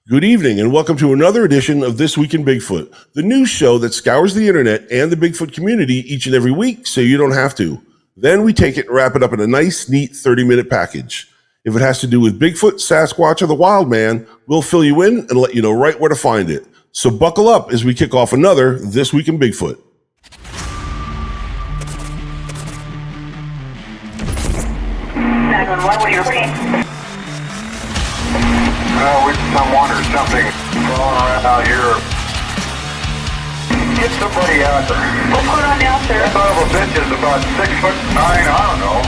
Good evening and welcome to another edition of This Week in Bigfoot, the news show that scours the internet and the Bigfoot community each and every week so you don't have to. Then we take it and wrap it up in a nice, neat 30-minute package. If it has to do with Bigfoot, Sasquatch, or the Wildman, we'll fill you in and let you know right where to find it. So buckle up as we kick off another This Week in Bigfoot. What are you reading? With someone or something crawling around out here. Get somebody out there. What's going on now, sir? That son of a bitch is about 6'9", I don't know.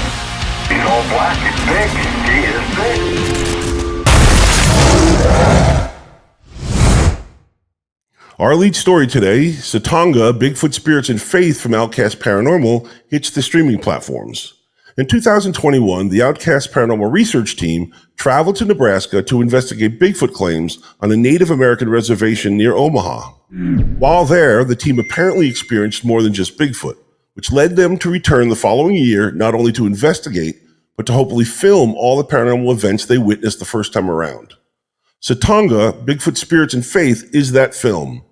He's all black and big. He is big. Our lead story today, CI'TONGA, Bigfoot Spirits and Faith from OutKast Paranormal, hits the streaming platforms. In 2021, the OutKast Paranormal Research Team traveled to Nebraska to investigate Bigfoot claims on a Native American reservation near Omaha. While there, the team apparently experienced more than just Bigfoot, which led them to return the following year not only to investigate, but to hopefully film all the paranormal events they witnessed the first time around. CI'TONGA, Bigfoot Spirits and Faith is that film.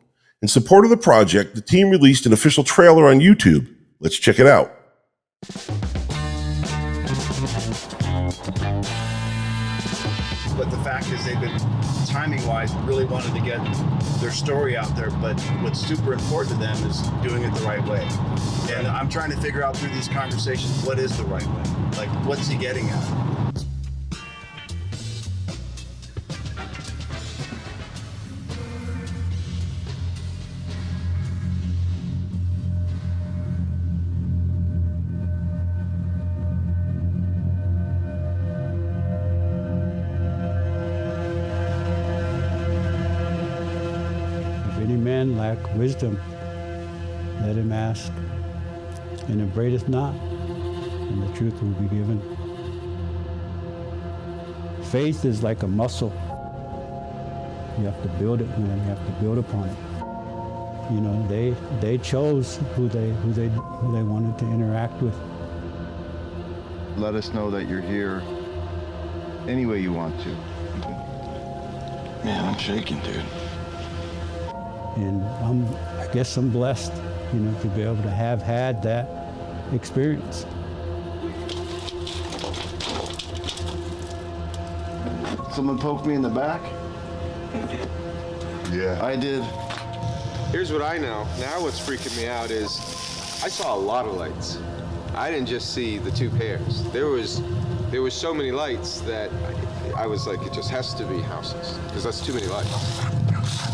In support of the project, the team released an official trailer on YouTube. Let's check it out. But the fact is they've been, timing-wise, really wanted to get their story out there, but what's super important to them is doing it the right way. And I'm trying to figure out through these conversations, what is the right way? Like, what's he getting at? Any man lack wisdom, let him ask, and upbraideth not, and the truth will be given. Faith is like a muscle. You have to build it, man. You have to build upon it. You know, they chose who they wanted to interact with. Let us know that you're here any way you want to. Man, I'm shaking, dude. And I guess I'm blessed, you know, to be able to have had that experience. Someone poked me in the back? Yeah. I did. Here's what I know. Now what's freaking me out is I saw a lot of lights. I didn't just see the two pairs. There was so many lights that I was like, it just has to be houses, because that's too many lights.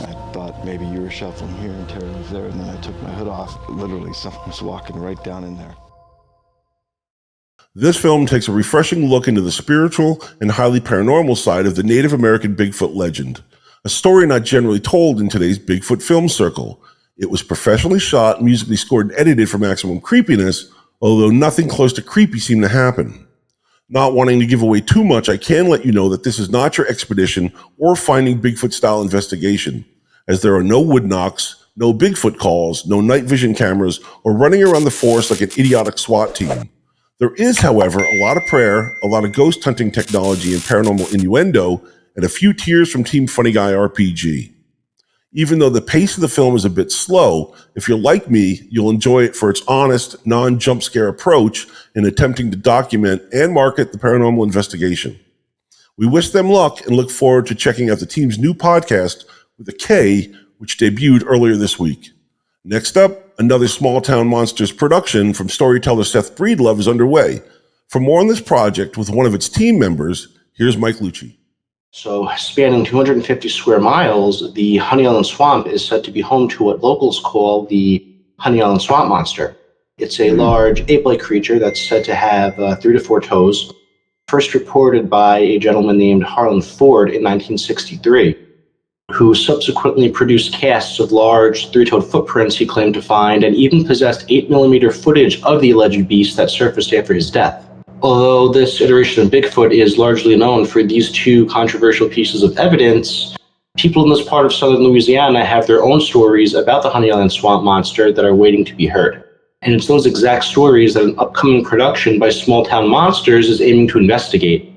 I thought maybe you were shuffling here and Terry was there, and then I took my hood off. Literally, someone was walking right down in there. This film takes a refreshing look into the spiritual and highly paranormal side of the Native American Bigfoot legend, a story not generally told in today's Bigfoot film circle. It was professionally shot, musically scored, and edited for maximum creepiness, although nothing close to creepy seemed to happen. Not wanting to give away too much, I can let you know that this is not your expedition or finding Bigfoot-style investigation, as there are no wood knocks, no Bigfoot calls, no night vision cameras, or running around the forest like an idiotic SWAT team. There is, however, a lot of prayer, a lot of ghost hunting technology and paranormal innuendo, and a few tears from Team Funny Guy RPG. Even though the pace of the film is a bit slow, if you're like me, you'll enjoy it for its honest, non-jump scare approach in attempting to document and market the paranormal investigation. We wish them luck and look forward to checking out the team's new podcast with a K, which debuted earlier this week. Next up, another Small Town Monsters production from storyteller Seth Breedlove is underway. For more on this project with one of its team members, here's Mike Luci. So, spanning 250 square miles, the Honey Island Swamp is said to be home to what locals call the Honey Island Swamp Monster. It's a large ape-like creature that's said to have 3 to 4 toes. First reported by a gentleman named Harlan Ford in 1963, who subsequently produced casts of large 3-toed footprints he claimed to find, and even possessed 8mm footage of the alleged beast that surfaced after his death. Although this iteration of Bigfoot is largely known for these two controversial pieces of evidence, people in this part of southern Louisiana have their own stories about the Honey Island Swamp Monster that are waiting to be heard. And it's those exact stories that an upcoming production by Small Town Monsters is aiming to investigate.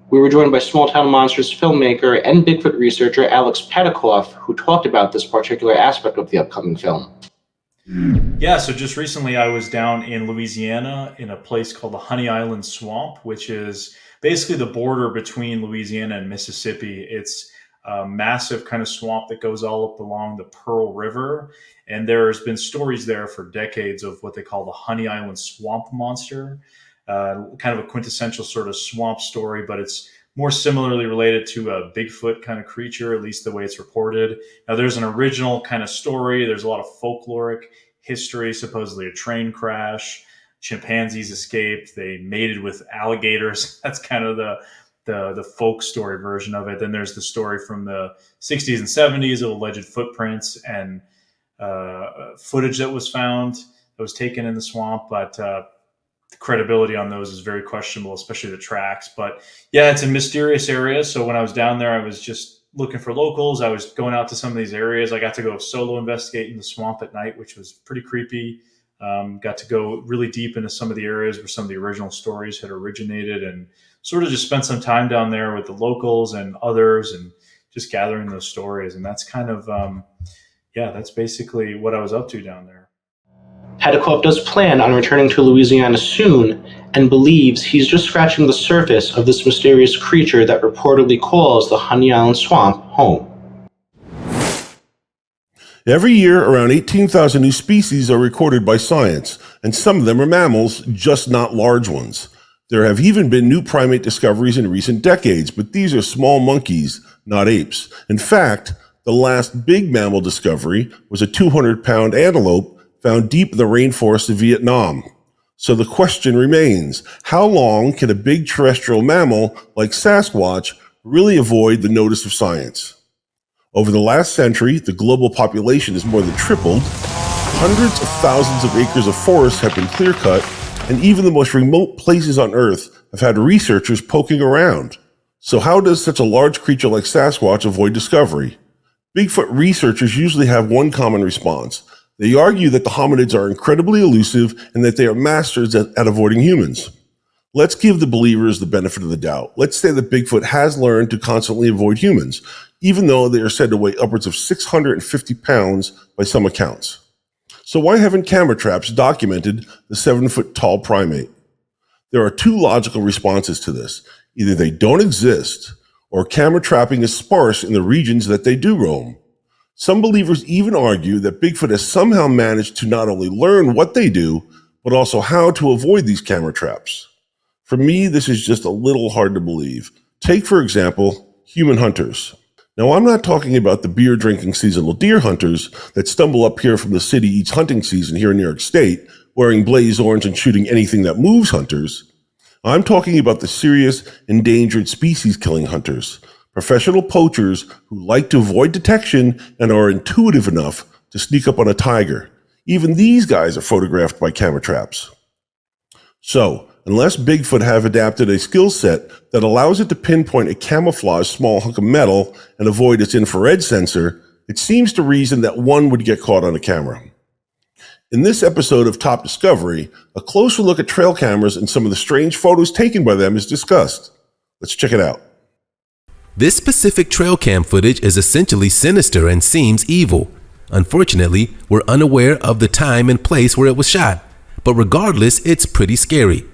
We were joined by Small Town Monsters filmmaker and Bigfoot researcher Alex Petikoff, who talked about this particular aspect of the upcoming film. Yeah, so just recently I was down in Louisiana in a place called the Honey Island Swamp, which is basically the border between Louisiana and Mississippi. It's a massive kind of swamp that goes all up along the Pearl River. And there's been stories there for decades of what they call the Honey Island Swamp Monster, kind of a quintessential sort of swamp story, but it's more similarly related to a Bigfoot kind of creature, at least the way it's reported. Now, there's an original kind of story. There's a lot of folkloric history, supposedly a train crash, chimpanzees escaped, they mated with alligators. That's kind of the folk story version of it. Then there's the story from the 60s and 70s of alleged footprints and footage that was found that was taken in the swamp, but the credibility on those is very questionable, especially the tracks. But yeah, it's a mysterious area. So when I was down there, I was just looking for locals. I was going out to some of these areas. I got to go solo investigate in the swamp at night, which was pretty creepy. Got to go really deep into some of the areas where some of the original stories had originated, and sort of just spent some time down there with the locals and others and just gathering those stories. And that's kind of, that's basically what I was up to down there. Petikoff does plan on returning to Louisiana soon and believes he's just scratching the surface of this mysterious creature that reportedly calls the Honey Island Swamp home. Every year, around 18,000 new species are recorded by science, and some of them are mammals, just not large ones. There have even been new primate discoveries in recent decades, but these are small monkeys, not apes. In fact, the last big mammal discovery was a 200-pound antelope found deep in the rainforest of Vietnam. So the question remains, how long can a big terrestrial mammal like Sasquatch really avoid the notice of science? Over the last century, the global population has more than tripled. Hundreds of thousands of acres of forest have been clear-cut, and even the most remote places on Earth have had researchers poking around. So how does such a large creature like Sasquatch avoid discovery? Bigfoot researchers usually have one common response. They argue that the hominids are incredibly elusive and that they are masters at avoiding humans. Let's give the believers the benefit of the doubt. Let's say that Bigfoot has learned to constantly avoid humans, even though they are said to weigh upwards of 650 pounds by some accounts. So why haven't camera traps documented the 7-foot-tall primate? There are two logical responses to this. Either they don't exist, or camera trapping is sparse in the regions that they do roam. Some believers even argue that Bigfoot has somehow managed to not only learn what they do, but also how to avoid these camera traps. For me, this is just a little hard to believe. Take, for example, human hunters. Now, I'm not talking about the beer-drinking seasonal deer hunters that stumble up here from the city each hunting season here in New York State, wearing blaze orange and shooting anything that moves hunters. I'm talking about the serious endangered species killing hunters. Professional poachers who like to avoid detection and are intuitive enough to sneak up on a tiger. Even these guys are photographed by camera traps. So, unless Bigfoot have adapted a skill set that allows it to pinpoint a camouflaged small hunk of metal and avoid its infrared sensor, it seems to reason that one would get caught on a camera. In this episode of Top Discovery, a closer look at trail cameras and some of the strange photos taken by them is discussed. Let's check it out. This specific trail cam footage is essentially sinister and seems evil. Unfortunately, we're unaware of the time and place where it was shot, but regardless, it's pretty scary.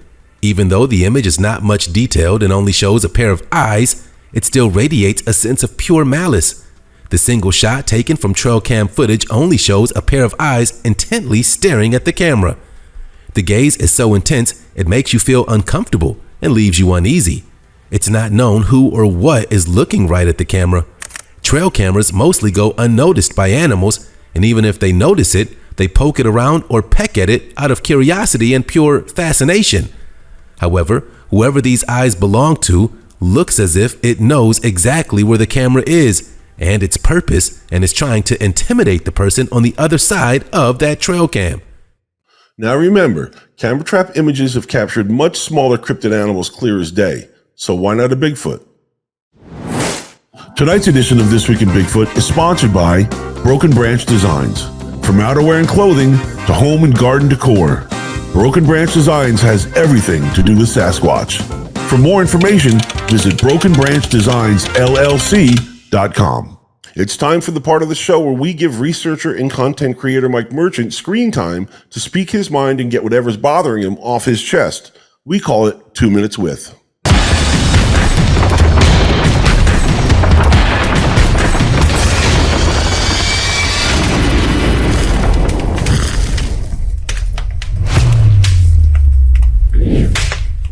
Even though the image is not much detailed and only shows a pair of eyes, it still radiates a sense of pure malice. The single shot taken from trail cam footage only shows a pair of eyes intently staring at the camera. The gaze is so intense, it makes you feel uncomfortable and leaves you uneasy. It's not known who or what is looking right at the camera. Trail cameras mostly go unnoticed by animals, and even if they notice it, they poke it around or peck at it out of curiosity and pure fascination. However, whoever these eyes belong to looks as if it knows exactly where the camera is and its purpose and is trying to intimidate the person on the other side of that trail cam. Now remember, camera trap images have captured much smaller cryptid animals clear as day. So why not a Bigfoot? Tonight's edition of This Week in Bigfoot is sponsored by Broken Branch Designs. From outerwear and clothing to home and garden decor, Broken Branch Designs has everything to do with Sasquatch. For more information, visit brokenbranchdesignsllc.com. It's time for the part of the show where we give researcher and content creator Mike Merchant screen time to speak his mind and get whatever's bothering him off his chest. We call it 2 Minutes With.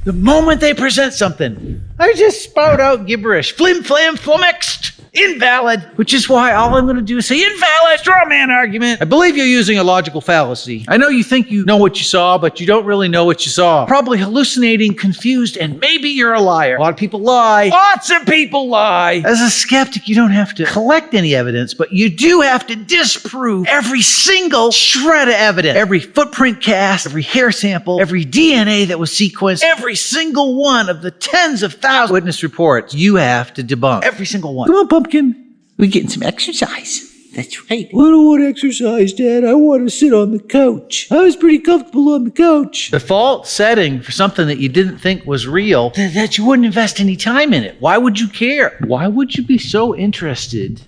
The moment they present something, I just spout out gibberish. Flim, flam, flummoxed, invalid, which is why all I'm going to do is say invalid, straw man argument. I believe you're using a logical fallacy. I know you think you know what you saw, but you don't really know what you saw. Probably hallucinating, confused, and maybe you're a liar. A lot of people lie. Lots of people lie. As a skeptic, you don't have to collect any evidence, but you do have to disprove every single shred of evidence. Every footprint cast, every hair sample, every DNA that was sequenced, every single one of the tens of thousands of witness reports you have to debunk. Every single one. Come on, Pumpkin. We're getting some exercise. That's right. I don't want exercise, Dad. I want to sit on the couch. I was pretty comfortable on the couch. Default setting for something that you didn't think was real, that you wouldn't invest any time in it. Why would you care? Why would you be so interested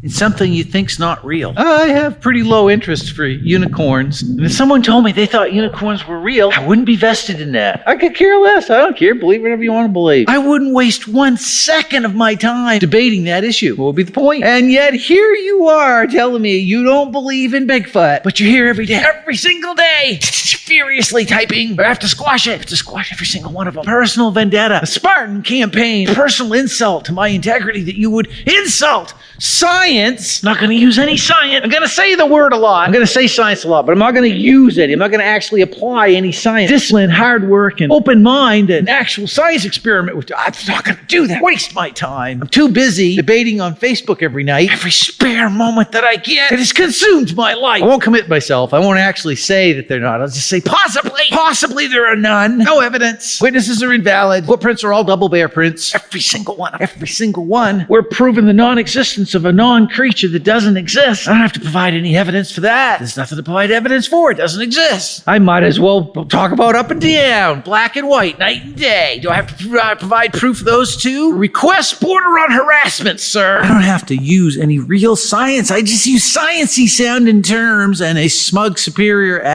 in something you think's not real? I have pretty low interest for unicorns. And if someone told me they thought unicorns were real, I wouldn't be vested in that. I could care less. I don't care. Believe whatever you want to believe. I wouldn't waste 1 second of my time debating that issue. What would be the point? And yet here you are telling me you don't believe in Bigfoot, but you're here every day, every single day, furiously typing. I have to squash it. I have to squash every single one of them. Personal vendetta, a Spartan campaign, personal insult to my integrity that you would insult science. Not going to use any science. I'm going to say the word a lot. I'm going to say science a lot, but I'm not going to use it. I'm not going to actually apply any science. Discipline, hard work, and open mind, and actual science experiment with. I'm not going to do that. Waste my time. I'm too busy debating on Facebook every night. Every spare moment that I get, it has consumed my life. I won't commit myself. I won't actually say that they're not. I'll just say possibly there are none. No evidence. Witnesses are invalid. Footprints are all double bear prints. Every single one. Every single one. We're proving the non-existence of a non-creature that doesn't exist. I don't have to provide any evidence for that. There's nothing to provide evidence for. It doesn't exist. I might as well talk about up and down, black and white, night and day. Do I have to provide proof of those two? Requests border on harassment, sir. I don't have to use any real science. I just use sciencey sounding terms and a smug superior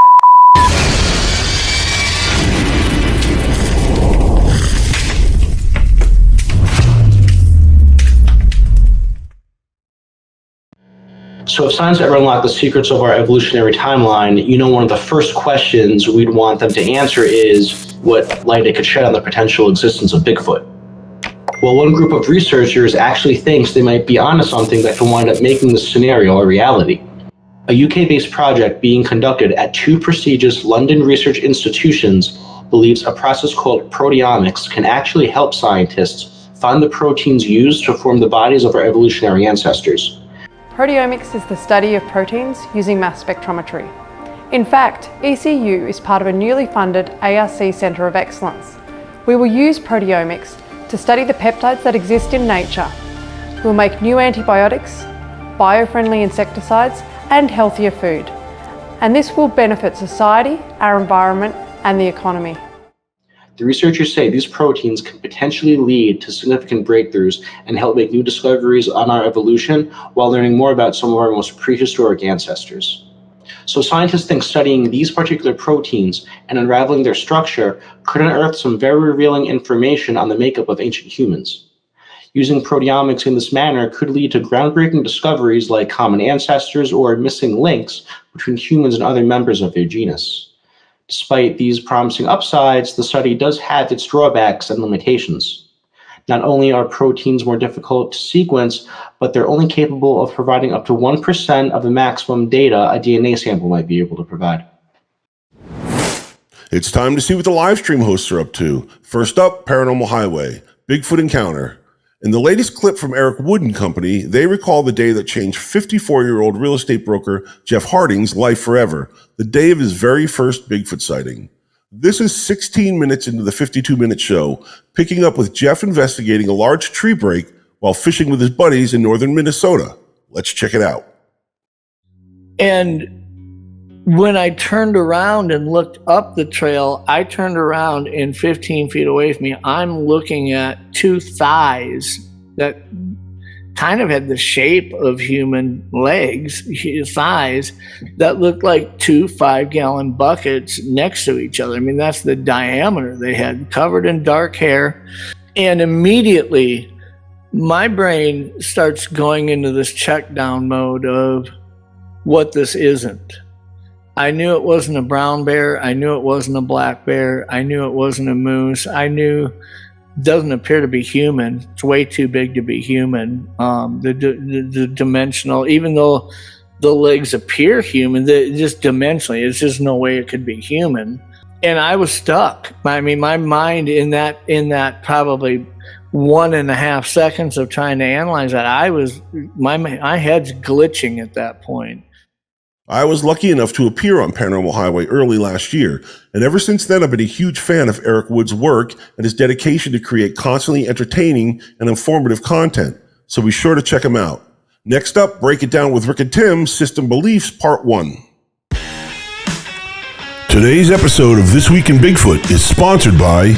So if science ever unlocked the secrets of our evolutionary timeline, you know one of the first questions we'd want them to answer is what light it could shed on the potential existence of Bigfoot. Well, one group of researchers actually thinks they might be onto something that can wind up making this scenario a reality. A UK-based project being conducted at 2 prestigious London research institutions believes a process called proteomics can actually help scientists find the proteins used to form the bodies of our evolutionary ancestors. Proteomics is the study of proteins using mass spectrometry. In fact, ECU is part of a newly funded ARC Centre of Excellence. We will use proteomics to study the peptides that exist in nature. We'll make new antibiotics, bio-friendly insecticides, and healthier food. And this will benefit society, our environment, and the economy. The researchers say these proteins can potentially lead to significant breakthroughs and help make new discoveries on our evolution while learning more about some of our most prehistoric ancestors. So scientists think studying these particular proteins and unraveling their structure could unearth some very revealing information on the makeup of ancient humans. Using proteomics in this manner could lead to groundbreaking discoveries like common ancestors or missing links between humans and other members of their genus. Despite these promising upsides, the study does have its drawbacks and limitations. Not only are proteins more difficult to sequence, but they're only capable of providing up to 1% of the maximum data a DNA sample might be able to provide. It's time to see what the live stream hosts are up to. First up, Paranormal Highway, Bigfoot Encounter. In the latest clip from Eric Wood & Company, they recall the day that changed 54-year-old real estate broker Jeff Harding's life forever, the day of his very first Bigfoot sighting. This is 16 minutes into the 52-minute show, picking up with Jeff investigating a large tree break while fishing with his buddies in northern Minnesota. Let's check it out. And When I turned around and looked up the trail, I turned around and 15 feet away from me, I'm looking at two thighs that kind of had the shape of human legs, thighs that looked like two 5-gallon buckets next to each other. I mean, that's the diameter they had, covered in dark hair. And immediately, my brain starts going into this check down mode of what this isn't. I knew it wasn't a brown bear. I knew it wasn't a black bear. I knew it wasn't a moose. I knew it doesn't appear to be human. It's way too big to be human. The dimensional, even though the legs appear human, just dimensionally, it's just no way it could be human. And I was stuck. I mean, my mind in that probably 1.5 seconds of trying to analyze that, my head's glitching at that point. I was lucky enough to appear on Paranormal Highway early last year, and ever since then I've been a huge fan of Eric Wood's work and his dedication to create constantly entertaining and informative content, so be sure to check him out. Next up, Break It Down with Rick and Tim, System Beliefs, Part 1. Today's episode of This Week in Bigfoot is sponsored by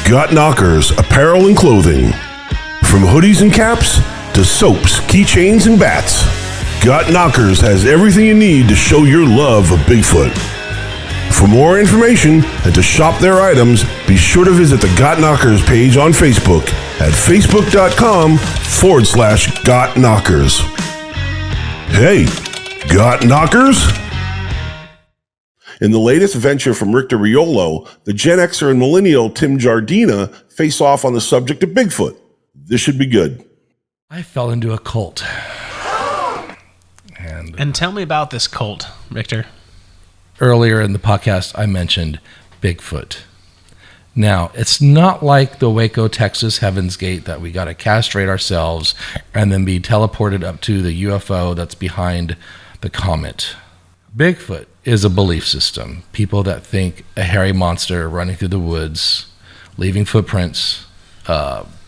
Got Knockers Apparel and Clothing. From hoodies and caps to soaps, keychains, and bats, Got Knockers has everything you need to show your love of Bigfoot. For more information and to shop their items, be sure to visit the Got Knockers page on Facebook at facebook.com/Got Knockers. Hey, Got Knockers? In the latest venture from Rick Riolo, the Gen Xer and Millennial Tim Jardina face off on the subject of Bigfoot. This should be good. I fell into a cult. And tell me about this cult, Richter. Earlier in the podcast, I mentioned Bigfoot. Now, it's not like the Waco, Texas Heaven's Gate that we got to castrate ourselves and then be teleported up to the UFO that's behind the comet. Bigfoot is a belief system. People that think a hairy monster running through the woods, leaving footprints,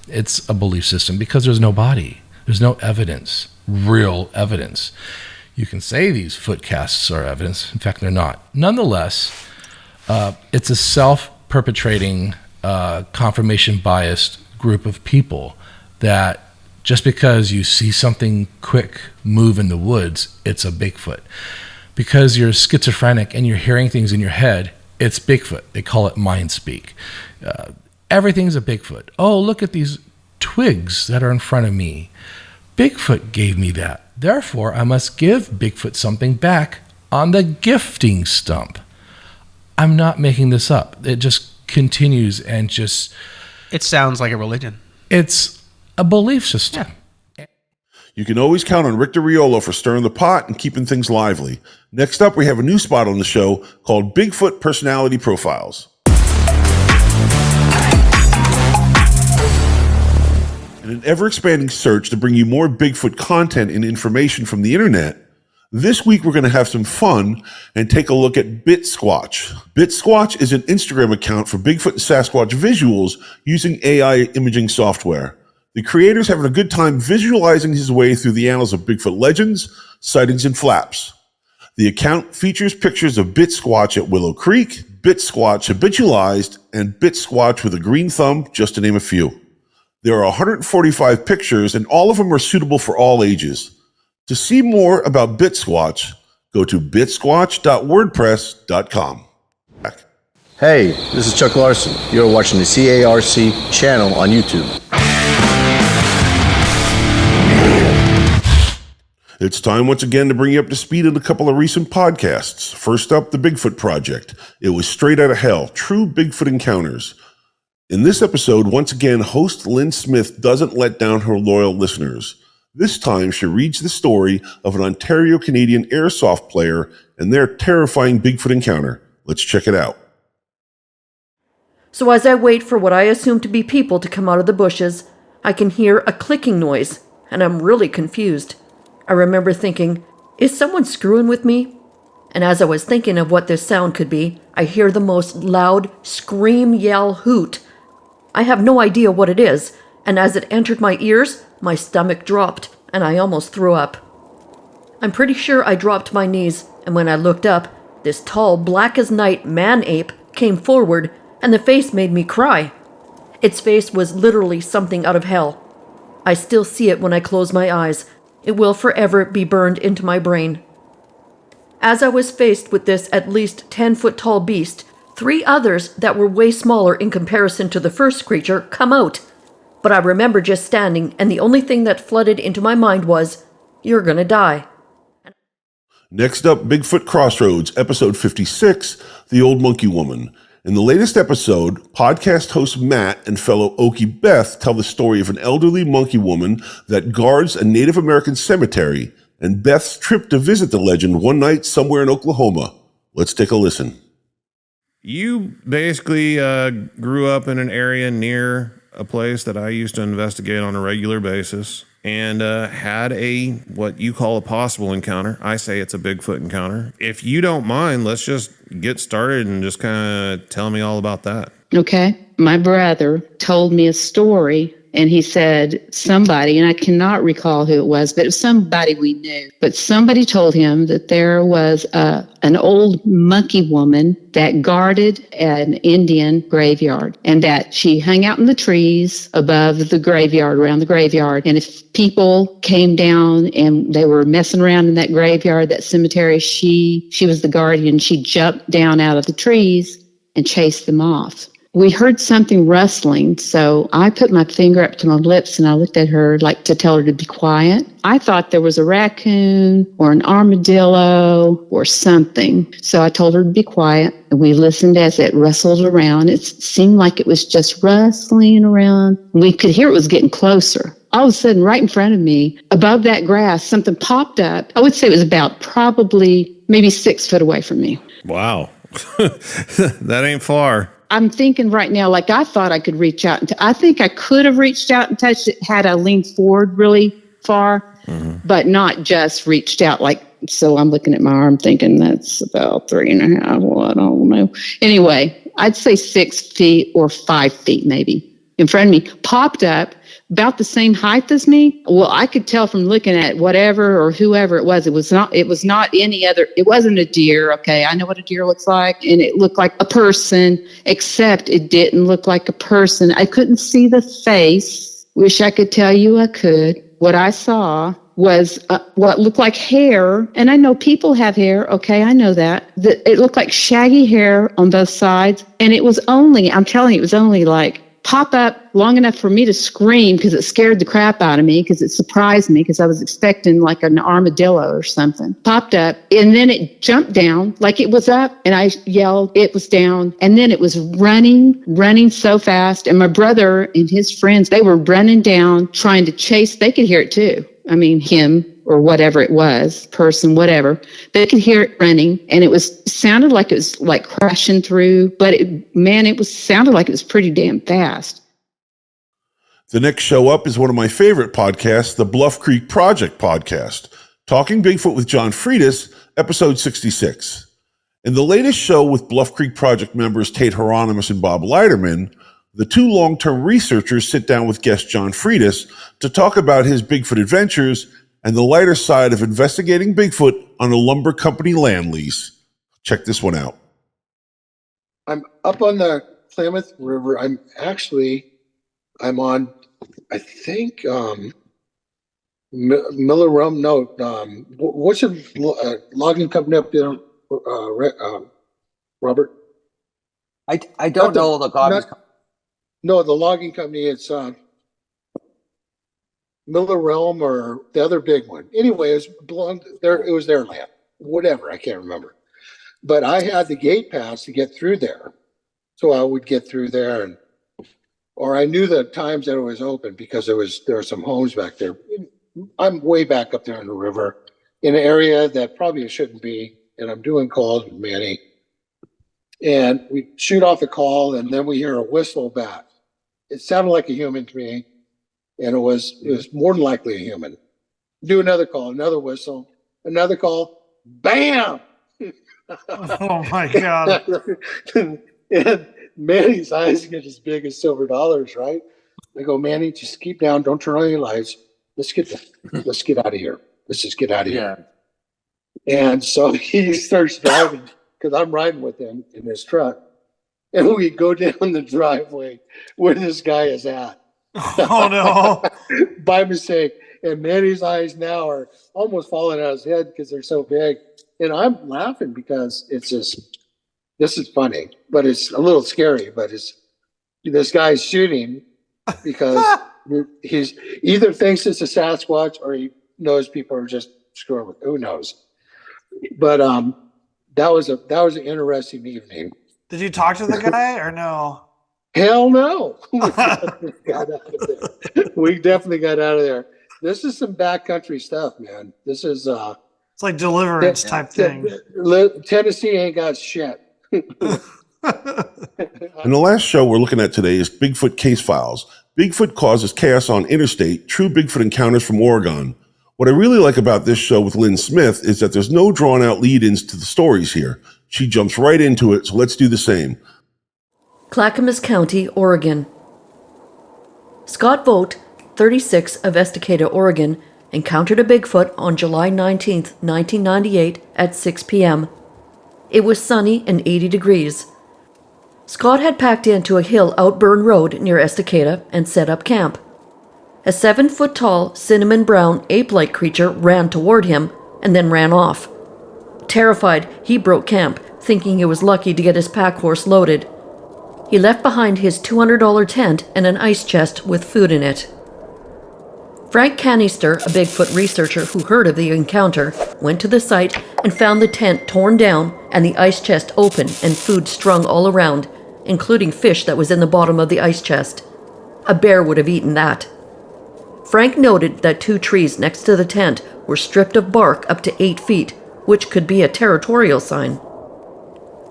it's a belief system because there's no body. There's no evidence, real evidence. You can say these footcasts are evidence. In fact, they're not. Nonetheless, it's a self-perpetrating, confirmation-biased group of people that just because you see something quick move in the woods, it's a Bigfoot. Because you're schizophrenic and you're hearing things in your head, it's Bigfoot. They call it mind speak. Everything's a Bigfoot. Oh, look at these twigs that are in front of me. Bigfoot gave me that. Therefore, I must give Bigfoot something back on the gifting stump. I'm not making this up. It just continues and just... It sounds like a religion. It's a belief system. Yeah. You can always count on Rick Riolo for stirring the pot and keeping things lively. Next up, we have a new spot on the show called Bigfoot Personality Profiles. In an ever-expanding search to bring you more Bigfoot content and information from the internet, this week we're going to have some fun and take a look at BitSquatch. BitSquatch is an Instagram account for Bigfoot and Sasquatch visuals using AI imaging software. The creator's having a good time visualizing his way through the annals of Bigfoot legends, sightings, and flaps. The account features pictures of BitSquatch at Willow Creek, BitSquatch habitualized, and BitSquatch with a green thumb, just to name a few. There are 145 pictures, and all of them are suitable for all ages. To see more about BitSquatch, go to bitsquatch.wordpress.com. Hey, this is Chuck Larson. You're watching the CARC channel on YouTube. It's time once again to bring you up to speed on a couple of recent podcasts. First up, the Bigfoot Project. It was straight out of hell, true Bigfoot encounters. In this episode, once again, host Lynn Smith doesn't let down her loyal listeners. This time, she reads the story of an Ontario-Canadian airsoft player and their terrifying Bigfoot encounter. Let's check it out. So as I wait for what I assume to be people to come out of the bushes, I can hear a clicking noise, and I'm really confused. I remember thinking, is someone screwing with me? And as I was thinking of what this sound could be, I hear the most loud scream, yell, hoot. I have no idea what it is, and as it entered my ears, my stomach dropped, and I almost threw up. I'm pretty sure I dropped my knees, and when I looked up, This tall, black as night man-ape came forward, and the face made me cry. Its face was literally something out of hell. I still see it when I close my eyes. It will forever be burned into my brain. As I was faced with this at least 10-foot-tall beast, 3 others that were way smaller in comparison to the first creature come out. But I remember just standing, and the only thing that flooded into my mind was, "You're gonna die." Next up, Bigfoot Crossroads, episode 56, The Old Monkey Woman. In the latest episode, podcast host Matt and fellow Okie Beth tell the story of an elderly monkey woman that guards a Native American cemetery and Beth's trip to visit the legend one night somewhere in Oklahoma. Let's take a listen. You basically grew up in an area near a place that I used to investigate on a regular basis and had what you call a possible encounter. I say it's a Bigfoot encounter. If you don't mind, let's just get started and just kind of tell me all about that. Okay. My brother told me a story, and he said somebody, and I cannot recall who it was, but it was somebody we knew. But somebody told him that there was an old monkey woman that guarded an Indian graveyard, and that she hung out in the trees above the graveyard, around the graveyard. And if people came down and they were messing around in that graveyard, that cemetery, she was the guardian. She jumped down out of the trees and chased them off. We heard something rustling, so I put my finger up to my lips and I looked at her like to tell her to be quiet. I thought there was a raccoon or an armadillo or something, so I told her to be quiet, and we listened as it rustled around. It seemed like it was just rustling around. We could hear it was getting closer. All of a sudden, right in front of me, above that grass, something popped up. I would say it was about probably maybe 6 foot away from me. Wow. That ain't far. I'm thinking right now, like I thought I could reach out. I think I could have reached out and touched it had I leaned forward really far, but not just reached out. So I'm looking at my arm thinking that's about 3.5. Well, I don't know. Anyway, I'd say 6 feet or 5 feet maybe in front of me, popped up about the same height as me. Well, I could tell from looking at whatever or whoever it was. It was not any other. It wasn't a deer. Okay. I know what a deer looks like, and it looked like a person, except it didn't look like a person. I couldn't see the face. Wish I could tell you I could. What I saw was what looked like hair. And I know people have hair. Okay. I know that. It looked like shaggy hair on both sides. And it was only, I'm telling you, it was only like pop up long enough for me to scream because it scared the crap out of me, because it surprised me, because I was expecting like an armadillo or something. Popped up, and then it jumped down like it was up, and I yelled, it was down, and then it was running so fast, and my brother and his friends, they were running down trying to chase. They could hear it too. I mean, him or whatever it was, person, whatever. They could hear it running, and sounded like it was like crashing through, but sounded like it was pretty damn fast. The next show up is one of my favorite podcasts, the Bluff Creek Project podcast, Talking Bigfoot with John Friedis, episode 66. In the latest show with Bluff Creek Project members Tate Hieronymus and Bob Leiterman, the 2 long-term researchers sit down with guest John Friedis to talk about his Bigfoot adventures and the lighter side of investigating Bigfoot on a lumber company land lease. Check this one out. I'm up on the Klamath River. I'm on, I think, Miller Rum. No, what's the logging company up there, Robert? I don't know the logging company. No, the logging company, it's Miller Realm or the other big one. Anyway, it was their land. Whatever, I can't remember. But I had the gate pass to get through there. So I would get through there, or I knew the times that it was open because there were some homes back there. I'm way back up there in the river in an area that probably shouldn't be, and I'm doing calls with Manny. And we shoot off the call, and then we hear a whistle back. It sounded like a human to me. And it was more than likely a human. Do another call, another whistle, another call, bam! Oh my God. And Manny's eyes get as big as silver dollars, right? I go, Manny, just keep down, don't turn on your lights. Let's get out of here. Let's just get out of here. And so he starts driving because I'm riding with him in his truck. And we go down the driveway where this guy is at. Oh, no. By mistake. And Manny's eyes now are almost falling out of his head because they're so big. And I'm laughing because it's just, this is funny, but it's a little scary. But this guy's shooting because he's either thinks it's a Sasquatch or he knows people are just screwing with, who knows. But that was an interesting evening. Did you talk to the guy or no? Hell no. We definitely got out of there. This is some backcountry stuff, man. This is it's like Deliverance type thing. Tennessee ain't got shit. And the last show we're looking at today is Bigfoot Case Files. Bigfoot causes chaos on interstate, true Bigfoot encounters from Oregon. What I really like about this show with Lynn Smith is that there's no drawn-out lead-ins to the stories here. She jumps right into it, so let's do the same. Clackamas County, Oregon. Scott Vogt, 36, of Estacada, Oregon, encountered a Bigfoot on July 19, 1998 at 6 p.m. It was sunny and 80 degrees. Scott had packed into a hill out Burn Road near Estacada and set up camp. A 7-foot-tall, cinnamon-brown, ape-like creature ran toward him and then ran off. Terrified, he broke camp, thinking he was lucky to get his pack horse loaded. He left behind his $200 tent and an ice chest with food in it. Frank Canister, a Bigfoot researcher who heard of the encounter, went to the site and found the tent torn down and the ice chest open and food strung all around, including fish that was in the bottom of the ice chest. A bear would have eaten that. Frank noted that 2 trees next to the tent were stripped of bark up to 8 feet, which could be a territorial sign.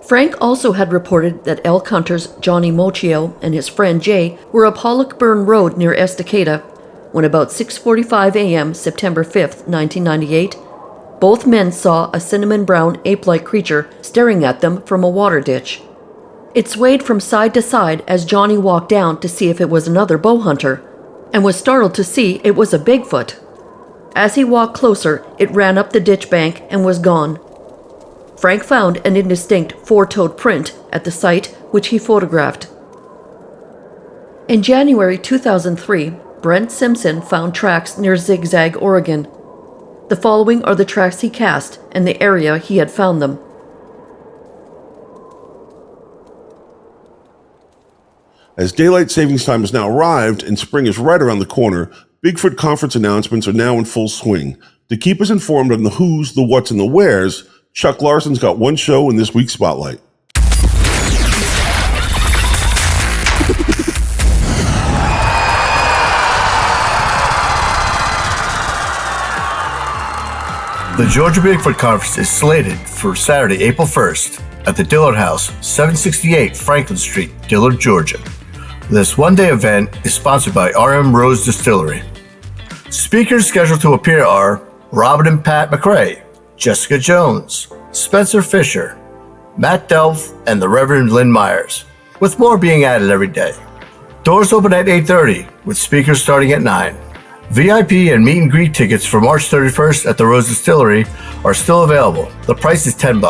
Frank also had reported that elk hunters Johnny Mochio and his friend Jay were up Pollock Burn Road near Estacada when about 6:45 a.m. September 5th, 1998, both men saw a cinnamon-brown ape-like creature staring at them from a water ditch. It swayed from side to side as Johnny walked down to see if it was another bow hunter, and was startled to see it was a Bigfoot. As he walked closer, it ran up the ditch bank and was gone. Frank found an indistinct 4-toed print at the site, which he photographed. In January 2003, Brent Simpson found tracks near Zigzag, Oregon. The following are the tracks he cast and the area he had found them. As daylight savings time has now arrived and spring is right around the corner, Bigfoot conference announcements are now in full swing. To keep us informed on the who's, the what's, and the where's, Chuck Larson's got one show in this week's Spotlight. The Georgia Bigfoot Conference is slated for Saturday, April 1st at the Dillard House, 768 Franklin Street, Dillard, Georgia. This one-day event is sponsored by RM Rose Distillery. Speakers scheduled to appear are Robin and Pat McRae, Jessica Jones, Spencer Fisher, Matt Delf, and the Reverend Lynn Myers, with more being added every day. Doors open at 8:30, with speakers starting at 9. VIP and meet and greet tickets for March 31st at the Rose Distillery are still available. The price is $10.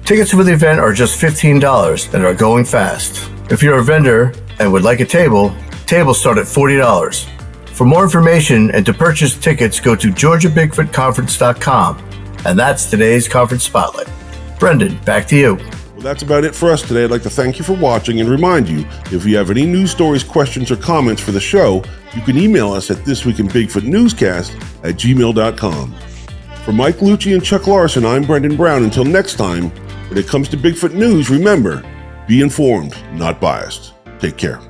Tickets for the event are just $15 and are going fast. If you're a vendor and would like a table, tables start at $40. For more information and to purchase tickets, go to GeorgiaBigfootConference.com. And that's today's conference spotlight. Brendon, back to you. Well, that's about it for us today. I'd like to thank you for watching and remind you, if you have any news stories, questions, or comments for the show, you can email us at thisweekinbigfootnewscast@gmail.com. For Mike Luci and Chuck Larson, I'm Brendon Brown. Until next time, when it comes to Bigfoot news, remember, be informed, not biased. Take care.